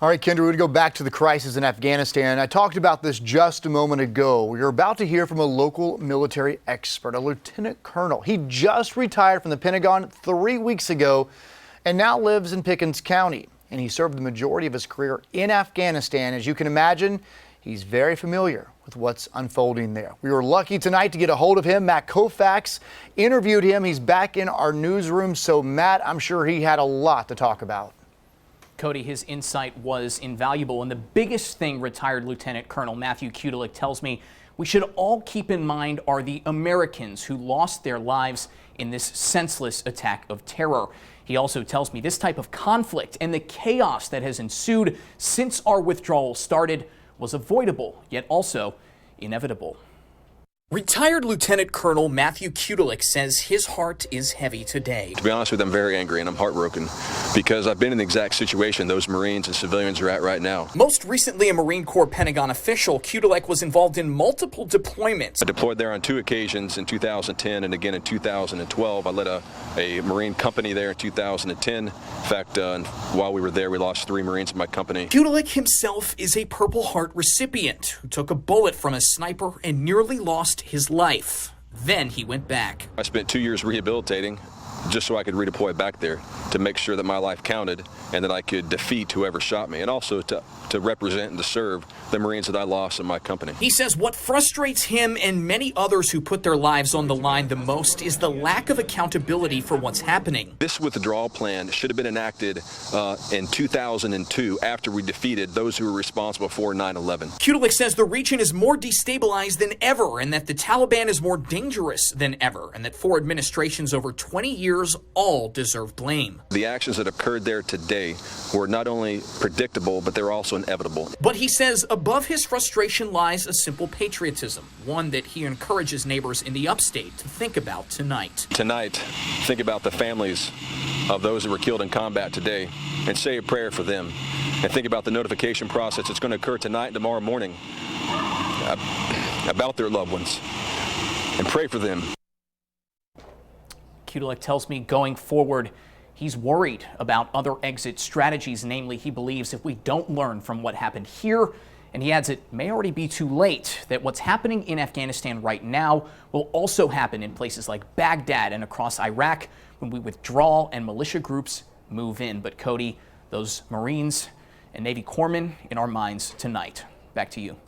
All right, Kendra, we're going to go back to the crisis in Afghanistan. I talked about this just a moment ago. We're about to hear from a local military expert, a lieutenant colonel. He just retired from the Pentagon 3 weeks ago and now lives in Pickens County. And he served the majority of his career in Afghanistan. As you can imagine, he's very familiar with what's unfolding there. We were lucky tonight to get a hold of him. Matt Kaufax interviewed him. He's back in our newsroom. So, Matt, I'm sure he had a lot to talk about. Cody, his insight was invaluable, and the biggest thing retired Lieutenant Colonel Matthew Kutilek tells me we should all keep in mind are the Americans who lost their lives in this senseless attack of terror. He also tells me this type of conflict and the chaos that has ensued since our withdrawal started was avoidable, yet also inevitable. Retired Lieutenant Colonel Matthew Kutilek says his heart is heavy today. To be honest with you, I'm very angry and I'm heartbroken because I've been in the exact situation those Marines and civilians are at right now. Most recently a Marine Corps Pentagon official, Kutilek was involved in multiple deployments. I deployed there on 2 occasions in 2010 and again in 2012. I led a Marine company there in 2010. In fact, while we were there, we lost 3 Marines in my company. Kutilek himself is a Purple Heart recipient who took a bullet from a sniper and nearly lost his life. Then he went back. I spent 2 years rehabilitating just so I could redeploy back there to make sure that my life counted and that I could defeat whoever shot me, and also to represent and to serve the Marines that I lost in my company. He says what frustrates him and many others who put their lives on the line the most is the lack of accountability for what's happening. This withdrawal plan should have been enacted in 2002 after we defeated those who were responsible for 9/11. Kutilek says the region is more destabilized than ever and that the Taliban is more dangerous than ever and that 4 administrations over 20 years all deserve blame. The actions that occurred there today were not only predictable, but they're also inevitable. But he says above his frustration lies a simple patriotism, one that he encourages neighbors in the upstate to think about tonight. Tonight, think about the families of those that were killed in combat today and say a prayer for them. And think about the notification process that's going to occur tonight and tomorrow morning about their loved ones and pray for them. Kutilek tells me going forward, he's worried about other exit strategies. Namely, he believes if we don't learn from what happened here, and he adds it may already be too late, that what's happening in Afghanistan right now will also happen in places like Baghdad and across Iraq when we withdraw and militia groups move in. But Cody, those Marines and Navy corpsmen in our minds tonight. Back to you.